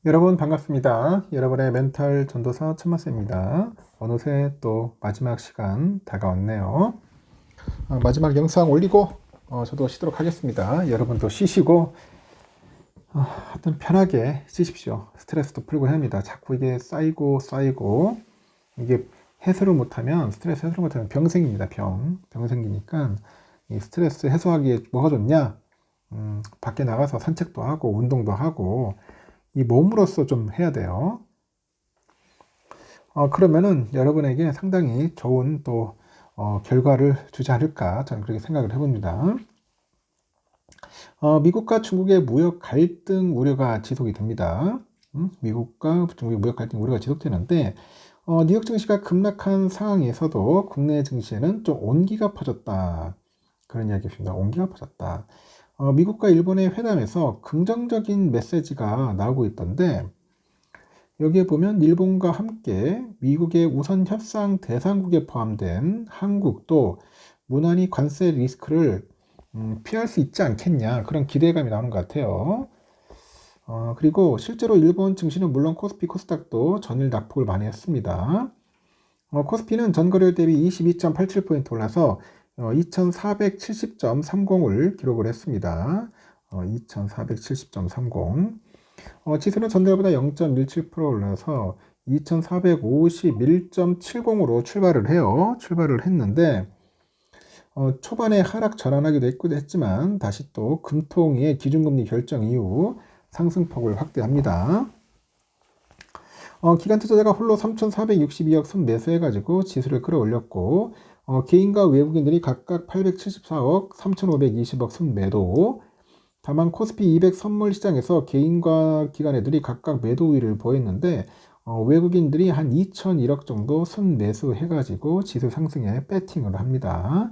여러분 반갑습니다. 여러분의 멘탈 전도사 천마스입니다. 어느새 또 마지막 시간 다가왔네요. 마지막 영상 올리고 저도 쉬도록 하겠습니다. 여러분도 쉬시고 하여튼 편하게 쉬십시오. 스트레스도 풀고 해야 합니다. 자꾸 이게 쌓이고 이게 스트레스 해소를 못하면 병 생깁니다. 병 생기니까 이 스트레스 해소하기에 뭐가 좋냐? 밖에 나가서 산책도 하고 운동도 하고 이 몸으로써 좀 해야 돼요. 그러면은 여러분에게 상당히 좋은 또 결과를 주지 않을까 저는 그렇게 생각을 해봅니다. 미국과 중국의 무역 갈등 우려가 지속이 됩니다. 미국과 중국의 무역 갈등 우려가 지속되는데 뉴욕 증시가 급락한 상황에서도 국내 증시에는 좀 온기가 퍼졌다. 그런 이야기입니다. 온기가 퍼졌다. 미국과 일본의 회담에서 긍정적인 메시지가 나오고 있던데 여기에 보면 일본과 함께 미국의 우선 협상 대상국에 포함된 한국도 무난히 관세 리스크를 피할 수 있지 않겠냐 그런 기대감이 나오는 것 같아요. 그리고 실제로 일본 증시는 물론 코스피, 코스닥도 전일 낙폭을 많이 했습니다. 코스피는 전거래일 대비 22.87포인트 올라서 2470.30을 기록을 했습니다. 2470.30. 지수는 전날보다 0.17% 올라서 2451.70으로 출발을 했는데 초반에 하락 전환하기도 했지만 다시 또 금통위의 기준금리 결정 이후 상승폭을 확대합니다. 기관 투자자가 홀로 3,462억 순 매수해가지고 지수를 끌어올렸고 개인과 외국인들이 각각 874억, 3,520억 순 매도. 다만 코스피 200 선물 시장에서 개인과 기관애들이 각각 매도 우위를 보였는데 외국인들이 한 2,001억 정도 순매수 해가지고 지수 상승에 배팅을 합니다.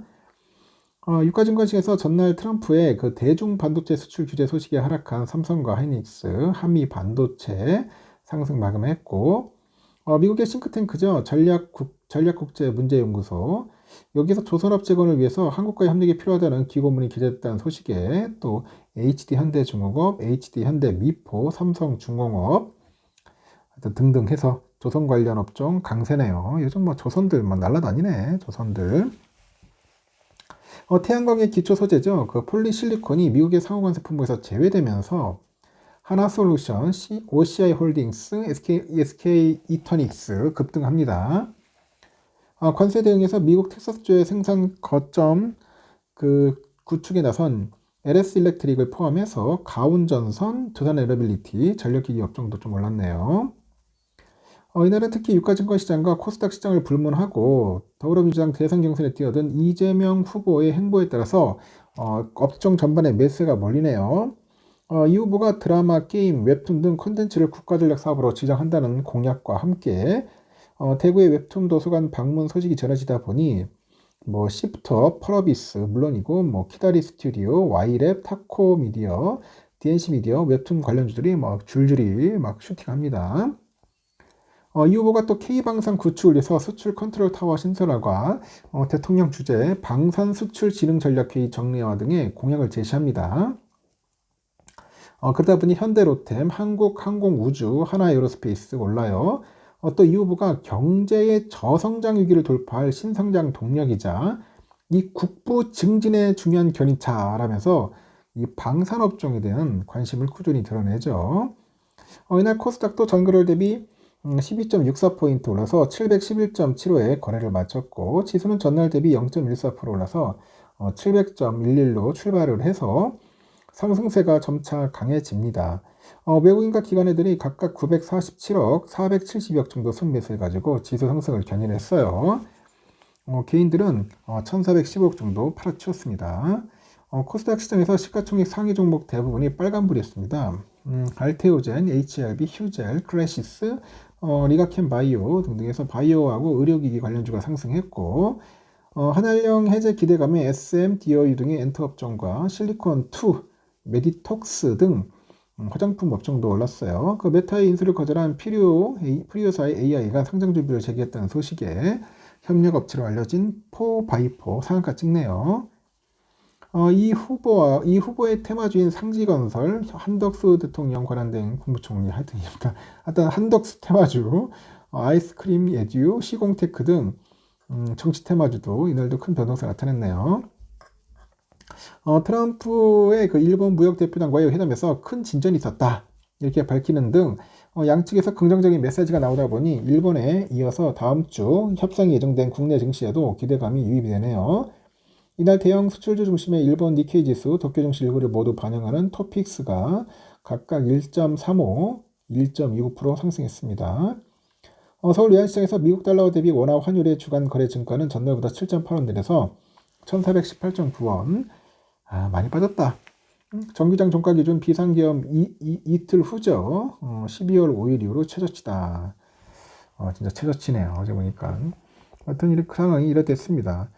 유가증권시장에서 전날 트럼프의 그 대중 반도체 수출 규제 소식에 하락한 삼성과 하이닉스, 한미 반도체 상승 마감했고 미국의 싱크탱크죠. 전략국제문제연구소. 여기서 조선업 재건을 위해서 한국과의 협력이 필요하다는 기고문이 기재됐다는 소식에 또 HD현대중공업, HD현대미포, 삼성중공업 등등 해서 조선 관련 업종 강세네요. 요즘 뭐 조선들만 날라다니네. 조선들. 태양광의 기초 소재죠. 그 폴리실리콘이 미국의 상호관세 품목에서 제외되면서 하나솔루션, OCI 홀딩스, SK 이터닉스 급등합니다. 관세 대응에서 미국 텍사스주의 생산 거점 구축에 나선 LS 일렉트릭을 포함해서 가온전선, 두산에너빌리티, 전력기기 업종도 좀 올랐네요. 이날은 특히 유가증권 시장과 코스닥 시장을 불문하고 더불어민주당 대선 경선에 뛰어든 이재명 후보의 행보에 따라서 업종 전반에 매수가 몰리네요. 이 후보가 드라마, 게임, 웹툰 등 콘텐츠를 국가전략 사업으로 지정한다는 공약과 함께 대구의 웹툰 도서관 방문 소식이 전해지다 보니 뭐 시프터, 펄어비스 물론이고 뭐 키다리 스튜디오, 와이랩, 타코 미디어, DNC 미디어 웹툰 관련주들이 막 줄줄이 막 슈팅합니다. 이 후보가 또 K방산 구축을 위해서 수출 컨트롤 타워 신설화과 대통령 주재 방산 수출 진흥 전략회의 정례화 등의 공약을 제시합니다. 그러다 보니 현대로템, 한국항공우주, 하나에어로스페이스 올라요. 또 이 후보가 경제의 저성장 위기를 돌파할 신성장 동력이자 이 국부 증진의 중요한 견인차라면서 이 방산업종에 대한 관심을 꾸준히 드러내죠. 이날 코스닥도 전거래일 대비 12.64포인트 올라서 711.75에 거래를 마쳤고 지수는 전날 대비 0.14% 올라서 700.11로 출발을 해서 상승세가 점차 강해집니다. 외국인과 기관애들이 각각 947억, 470억 정도 순매수해가지고 지수 상승을 견인했어요. 개인들은 1415억 정도 팔아치웠습니다. 코스닥 시장에서 시가총액 상위 종목 대부분이 빨간불이었습니다. 알테오젠, HLB, 휴젤, 크래시스, 리가켄 바이오 등등에서 바이오하고 의료기기 관련주가 상승했고 한알령 해제 기대감에 SM, 디어유 등의 엔터 업종과 실리콘2, 메디톡스 등 화장품 업종도 올랐어요. 그 메타의 인수를 거절한 프리오사의 AI가 상장 준비를 제기했다는 소식에 협력 업체로 알려진 포바이포 상한가 찍네요. 이 후보의 테마주인 상지건설, 한덕수 대통령 관한된 국무총리, 하여튼 한덕수 테마주, 아이스크림 예듀, 시공테크 등 정치 테마주도 이날도 큰 변동세 나타냈네요. 트럼프의 그 일본 무역 대표단과의 회담에서 큰 진전이 있었다, 이렇게 밝히는 등 양측에서 긍정적인 메시지가 나오다 보니 일본에 이어서 다음 주 협상이 예정된 국내 증시에도 기대감이 유입이 되네요. 이날 대형 수출주 중심의 일본 니케이 지수, 도쿄 증시 일부를 모두 반영하는 토픽스가 각각 1.35, 1.29% 상승했습니다. 서울 외환시장에서 미국 달러 대비 원화 환율의 주간 거래 증가는 전날보다 7.8원 내려서 1418.9원. 많이 빠졌다. 정기장 종가 기준 비상계엄 이틀 후죠. 12월 5일 이후로 최저치다. 진짜 최저치네요. 어제 보니까. 하여튼 이렇게 상황이 이렇됐습니다.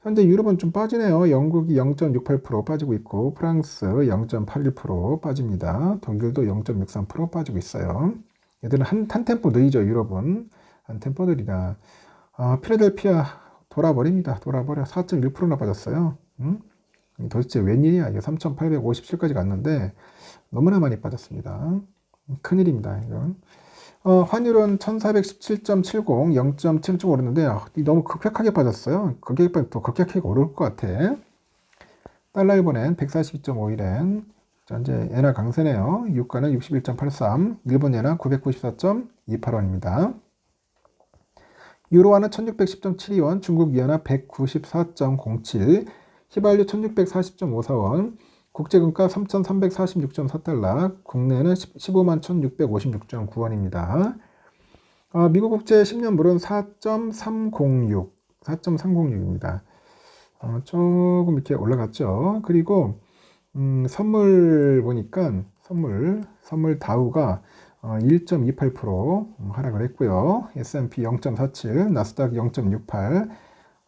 현재 유럽은 좀 빠지네요. 영국이 0.68% 빠지고 있고 프랑스 0.81% 빠집니다. 독일도 0.63% 빠지고 있어요. 얘들은 한 템포 느리죠. 유럽은 한 템포 느리다. 필라델피아 돌아버립니다. 돌아버려. 4.1%나 빠졌어요. 도대체 웬일이야. 이게 3,857까지 갔는데 너무나 많이 빠졌습니다. 큰일입니다. 이건. 환율은 1417.70, 0.7좀 오르는데 너무 급격하게 빠졌어요. 더 급격하게 오를 것 같아. 달러 일본엔 142.51엔. 현재 엔화 강세네요. 유가는 61.83, 일본 엔화 994.28원입니다. 유로화는 1610.72원, 중국 위안화 194.07, 휘발유 1640.54원, 국제금가 3346.4달러, 국내는 15만 1656.9원입니다. 미국 국제 10년물은 4.306입니다. 조금 이렇게 올라갔죠. 그리고 선물 보니까 선물 다우가 1.28% 하락을 했고요. S&P 0.47, 나스닥 0.68,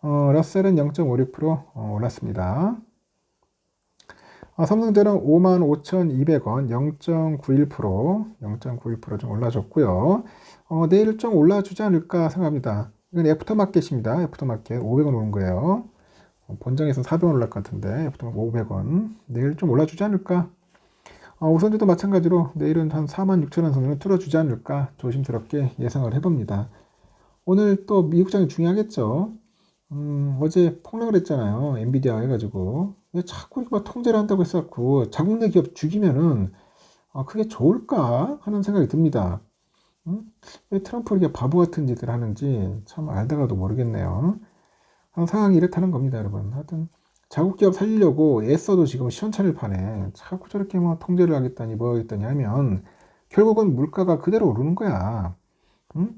러셀은 0.56% 올랐습니다. 삼성전자는 55,200원 0.91% 좀 올라줬고요. 내일 좀 올라주지 않을까 생각합니다. 이건 애프터마켓입니다. 애프터마켓 500원 오른 거예요. 본장에서 400원 올랄 것 같은데 애프터마켓 500원 내일 좀 올라주지 않을까. 우선주도 마찬가지로 내일은 한 46,000원 선을 뚫어주지 않을까 조심스럽게 예상을 해봅니다. 오늘 또 미국장이 중요하겠죠. 어제 폭락을 했잖아요. 엔비디아 해가지고. 왜 자꾸 이렇게 막 통제를 한다고 했었고, 자국 내 기업 죽이면은, 그게 좋을까? 하는 생각이 듭니다. 왜 트럼프 이렇게 바보 같은 짓을 하는지 참 알다가도 모르겠네요. 상황이 이렇다는 겁니다, 여러분. 하여튼, 자국 기업 살리려고 애써도 지금 시원찮을 판에 자꾸 저렇게 뭐 통제를 하겠다니 뭐 하겠다니 하면 결국은 물가가 그대로 오르는 거야. 응?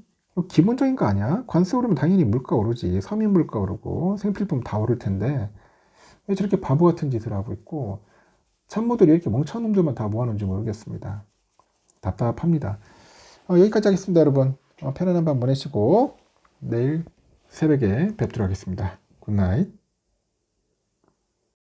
기본적인 거 아니야? 관세 오르면 당연히 물가 오르지. 서민 물가 오르고 생필품 다 오를 텐데 왜 저렇게 바보 같은 짓을 하고 있고 참모들이 이렇게 멍청한 놈들만 다 모아놓은지 모르겠습니다. 답답합니다. 여기까지 하겠습니다, 여러분. 편안한 밤 보내시고 내일 새벽에 뵙도록 하겠습니다. 굿나잇.